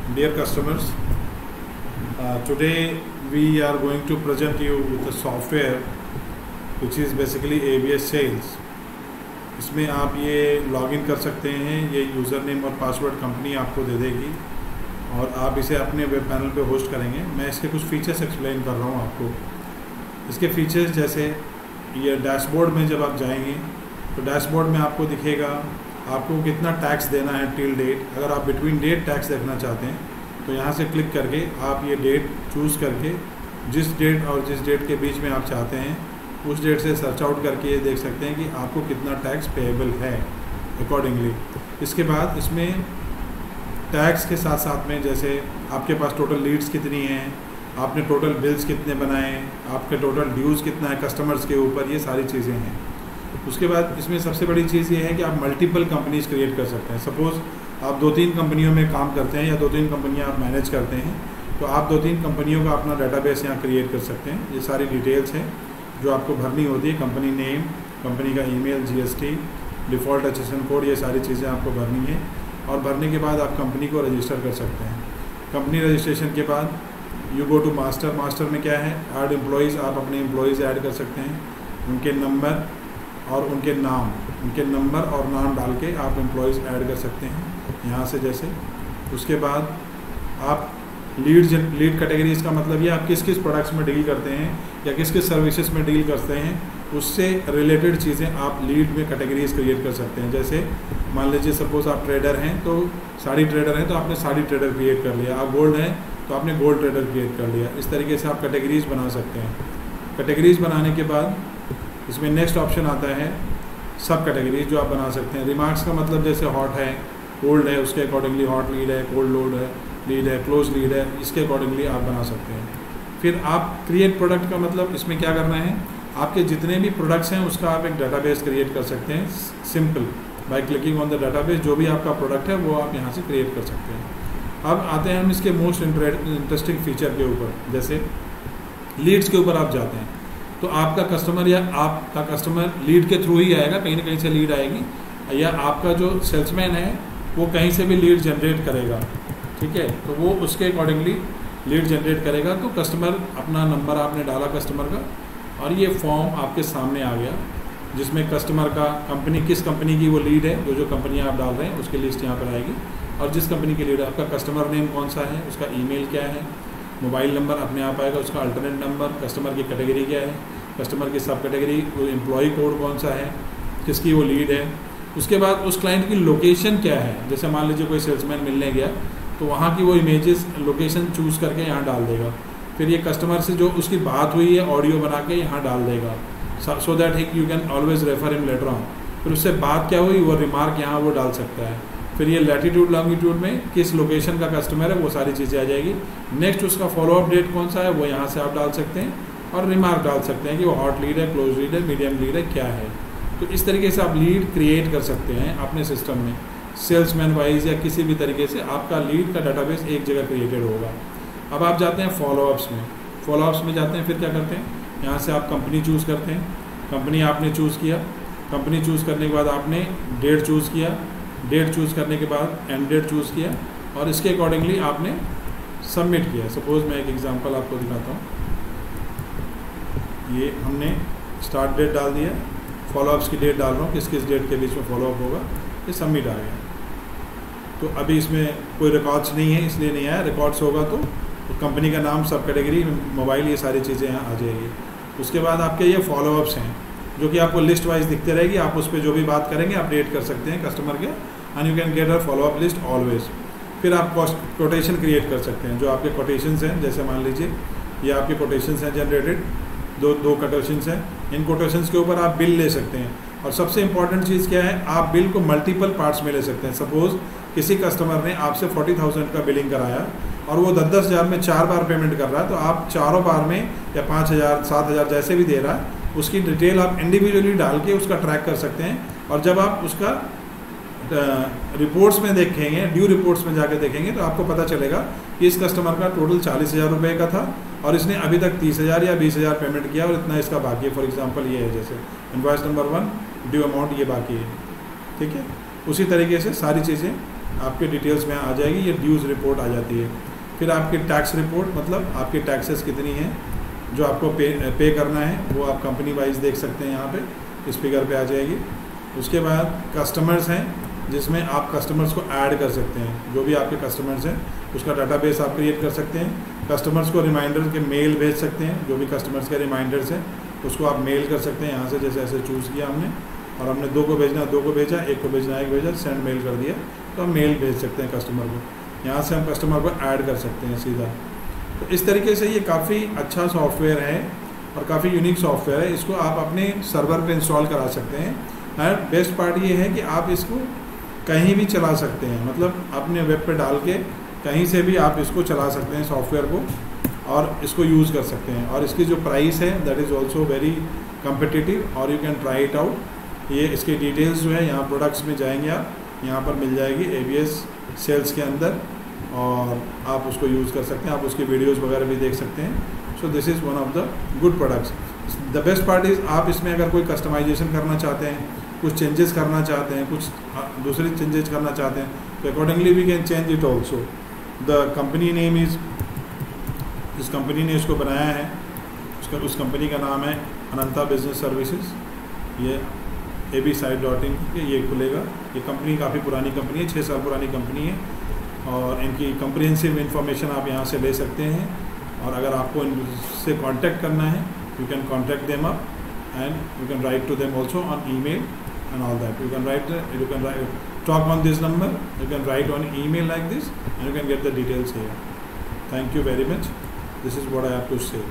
Dear customers, today we are going to present you with a software which is basically ABS Sales. इसमें आप ये login कर सकते हैं, ये यूज़र नेम और पासवर्ड कंपनी आपको दे देगी और आप इसे अपने वेब पैनल पे होस्ट करेंगे। मैं इसके कुछ फीचर्स एक्सप्लेन कर रहा हूँ आपको। इसके फीचर्स जैसे ये डैशबोर्ड में जब आप जाएंगे तो डैशबोर्ड में आपको दिखेगा आपको कितना टैक्स देना है टिल डेट। अगर आप बिटवीन डेट टैक्स देखना चाहते हैं तो यहाँ से क्लिक करके आप ये डेट चूज़ करके जिस डेट और जिस डेट के बीच में आप चाहते हैं उस डेट से सर्च आउट करके ये देख सकते हैं कि आपको कितना टैक्स पेएबल है अकॉर्डिंगली। इसके बाद इसमें टैक्स के साथ साथ में जैसे आपके पास टोटल लीड्स कितनी हैं, आपने टोटल बिल्स कितने बनाए, आपके टोटल ड्यूज़ कितना है कस्टमर्स के ऊपर, ये सारी चीज़ें हैं। उसके बाद इसमें सबसे बड़ी चीज़ ये है कि आप मल्टीपल कंपनीज क्रिएट कर सकते हैं। सपोज़ आप 2-3 कंपनियों में काम करते हैं या 2-3 कंपनियां आप मैनेज करते हैं तो आप 2-3 कंपनियों का अपना डाटाबेस यहाँ क्रिएट कर सकते हैं। ये सारी डिटेल्स हैं जो आपको भरनी होती है, कंपनी नेम, कंपनी का email, GST, default HSN code, ये सारी चीज़ें आपको भरनी है। और भरने के बाद आप कंपनी को रजिस्टर कर सकते हैं। कंपनी रजिस्ट्रेशन के बाद you go to master. Master में क्या है, ऐड एम्प्लॉयज़, आप अपने एम्प्लॉयज़ ऐड कर सकते हैं, उनके नंबर और उनके नंबर और नाम डाल के आप एम्प्लॉयज़ ऐड कर सकते हैं यहाँ से जैसे। उसके बाद आप लीड कैटेगरीज़ का मतलब ये आप किस किस प्रोडक्ट्स में डील करते हैं या किस किस सर्विसेज में डील करते हैं उससे रिलेटेड चीज़ें आप लीड में कैटेगरीज क्रिएट कर सकते हैं। जैसे मान लीजिए सपोज आप ट्रेडर हैं तो साड़ी ट्रेडर हैं तो आपने साड़ी ट्रेडर क्रिएट कर लिया, आप गोल्ड हैं तो आपने गोल्ड ट्रेडर क्रिएट कर लिया। इस तरीके से आप कैटेगरीज बना सकते हैं। कैटेगरीज बनाने के बाद इसमें नेक्स्ट ऑप्शन आता है सब कैटेगरीज जो आप बना सकते हैं। रिमार्क्स का मतलब जैसे हॉट है, कोल्ड है, उसके अकॉर्डिंगली हॉट लीड है, कोल्ड लोड है, लीड है, क्लोज लीड है, इसके अकॉर्डिंगली आप बना सकते हैं। फिर आप क्रिएट प्रोडक्ट का मतलब इसमें क्या करना है, आपके जितने भी प्रोडक्ट्स हैं उसका आप एक डाटाबेस क्रिएट कर सकते हैं simple by clicking on the database. जो भी आपका प्रोडक्ट है वो आप यहाँ से क्रिएट कर सकते हैं। अब आते हैं हम इसके मोस्ट इंटरेस्टिंग फीचर के ऊपर। जैसे लीड्स के ऊपर आप जाते हैं तो आपका कस्टमर या आपका कस्टमर लीड के थ्रू ही आएगा, कहीं ना कहीं से लीड आएगी, या आपका जो सेल्समैन है वो कहीं से भी लीड जनरेट करेगा, ठीक है, तो वो उसके अकॉर्डिंगली लीड जनरेट करेगा। तो कस्टमर अपना नंबर आपने डाला कस्टमर का और ये फॉर्म आपके सामने आ गया जिसमें कस्टमर का कंपनी, किस कंपनी की वो लीड है, जो कंपनी आप डाल रहे हैं उसकी लिस्ट यहाँ पर आएगी और जिस कंपनी की लीड है आपका कस्टमर नेम कौन सा है, उसका ईमेल क्या है, मोबाइल नंबर अपने आप आएगा, उसका अल्टरनेट नंबर, कस्टमर की कैटेगरी क्या है, कस्टमर की सब कैटेगरी, एम्प्लॉय कोड कौन सा है, किसकी वो लीड है। उसके बाद उस क्लाइंट की लोकेशन क्या है। जैसे मान लीजिए कोई सेल्समैन मिलने गया तो वहाँ की वो इमेजेस लोकेशन चूज़ करके यहाँ डाल देगा। फिर ये कस्टमर से जो उसकी बात हुई है ऑडियो बना के यहाँ डाल देगा so that you can always refer him later on. फिर उससे बात क्या हुई वो रिमार्क यहाँ वो डाल सकता है। फिर ये लैटिट्यूड लॉन्गिट्यूड में किस लोकेशन का कस्टमर है वो सारी चीज़ें आ जाएगी। नेक्स्ट उसका फॉलोअप डेट कौन सा है वो यहाँ से आप डाल सकते हैं और रिमार्क डाल सकते हैं कि वो हॉट लीड है, क्लोज लीड है, मीडियम लीड है, क्या है। तो इस तरीके से आप लीड क्रिएट कर सकते हैं अपने सिस्टम में, सेल्समैन वाइज या किसी भी तरीके से आपका लीड का डाटाबेस एक जगह क्रिएटेड होगा। अब आप जाते हैं फॉलोअप्स में। फॉलोअप्स में जाते हैं फिर क्या करते हैं, यहाँ से आप कंपनी चूज़ करते हैं। कंपनी आपने चूज़ किया, कंपनी चूज़ करने के बाद आपने डेट चूज़ किया, डेट चूज़ करने के बाद एंड डेट चूज़ किया और इसके अकॉर्डिंगली आपने सबमिट किया। सपोज़ मैं एक एग्जांपल आपको दिखाता हूँ। ये हमने स्टार्ट डेट डाल दिया, फॉलोअप्स की डेट डाल रहा हूँ, किस किस डेट के बीच में फॉलोअप होगा, ये सबमिट आ गया। तो अभी इसमें कोई रिकॉर्ड्स नहीं है इसलिए नहीं आया, रिकॉर्ड्स होगा तो कंपनी का नाम, सब कैटेगरी, मोबाइल, ये सारी चीज़ें यहाँ आ जाएगी। उसके बाद आपके ये फॉलोअप्स हैं जो कि आपको लिस्ट वाइज दिखते रहेगी, आप उस पर जो भी बात करेंगे अपडेट कर सकते हैं कस्टमर के, and you can get a follow up list always. फिर आप कोटेशन क्रिएट कर सकते हैं। जो आपके कोटेशंस हैं, जैसे मान लीजिए ये आपके कोटेशंस हैं जनरेटेड, दो कोटेशंस हैं, इन कोटेशंस के ऊपर आप बिल ले सकते हैं। और सबसे इंपॉर्टेंट चीज़ क्या है, आप बिल को मल्टीपल पार्ट्स में ले सकते हैं। सपोज़ किसी कस्टमर ने आपसे 40,000 का बिलिंग कराया और वो 10-10 हज़ार में 4 बार पेमेंट कर रहा है, तो आप चारों बार में या 5,000, 7,000 जैसे भी दे रहा है उसकी डिटेल आप इंडिविजुअली डाल के उसका ट्रैक कर सकते हैं। और जब आप उसका रिपोर्ट्स में देखेंगे, ड्यू रिपोर्ट्स में जाके देखेंगे तो आपको पता चलेगा कि इस कस्टमर का टोटल 40,000 रुपये का था और इसने अभी तक 30,000 या 20,000 पेमेंट किया और इतना इसका बाकी है। फॉर एग्जांपल ये है, जैसे इनवॉइस नंबर 1 ड्यू अमाउंट ये बाकी है, ठीक है। उसी तरीके से सारी चीज़ें आपके डिटेल्स में आ जाएगी, ये ड्यूज़ रिपोर्ट आ जाती है। फिर आपकी टैक्स रिपोर्ट, मतलब आपकी टैक्सेस कितनी हैं जो आपको पे करना है, वो आप कंपनी वाइज देख सकते हैं, यहाँ पे इस फिगर पे आ जाएगी। उसके बाद कस्टमर्स हैं, जिसमें आप कस्टमर्स को ऐड कर सकते हैं, जो भी आपके कस्टमर्स हैं उसका डाटाबेस आप क्रिएट कर सकते हैं। कस्टमर्स को रिमाइंडर के मेल भेज सकते हैं, जो भी कस्टमर्स के रिमाइंडर्स हैं उसको आप मेल कर सकते हैं यहाँ से, जैसे ऐसे चूज़ किया हमने, और हमने 2 को भेजना 2 को भेजा, 1 को भेजना 1 भेजा, सेंड मेल कर दिया, तो हम मेल भेज सकते हैं कस्टमर को। यहाँ से हम कस्टमर को ऐड कर सकते हैं सीधा। तो इस तरीके से ये काफ़ी अच्छा सॉफ्टवेयर है और काफ़ी यूनिक सॉफ्टवेयर है। इसको आप अपने सर्वर पे इंस्टॉल करा सकते हैं। और बेस्ट पार्ट ये है कि आप इसको कहीं भी चला सकते हैं, मतलब अपने वेब पे डाल के कहीं से भी आप इसको चला सकते हैं सॉफ्टवेयर को, और इसको यूज़ कर सकते हैं। और इसकी जो प्राइस है that is also very competitive, और you can try it out. ये इसके डिटेल्स जो है यहाँ प्रोडक्ट्स में जाएंगे आप, यहाँ पर मिल जाएगी ABS सेल्स के अंदर, और आप उसको यूज़ कर सकते हैं। आप उसकी वीडियोज़ वगैरह भी देख सकते हैं। So this is one of the good products. The best part is आप इसमें अगर कोई कस्टमाइजेशन करना चाहते हैं, कुछ चेंजेस करना चाहते हैं, कुछ दूसरी चेंजेस करना चाहते हैं, तो accordingly we can change it also. The company name is, जिस कंपनी ने इसको बनाया है उस कंपनी का नाम है अनंता बिजनेस सर्विसेज। ये absite.in के ये खुलेगा। ये कंपनी काफ़ी पुरानी कंपनी है, 6 साल पुरानी कंपनी है, और इनकी कम्प्रिहेंसिव इन्फॉर्मेशन आप यहाँ से ले सकते हैं। और अगर आपको इनसे कांटेक्ट करना है, you can contact them up and you can write to them also on email and all that. You can talk on this number, you can write on email like this, and you can get the details here. Thank you very much. This is what I have to say.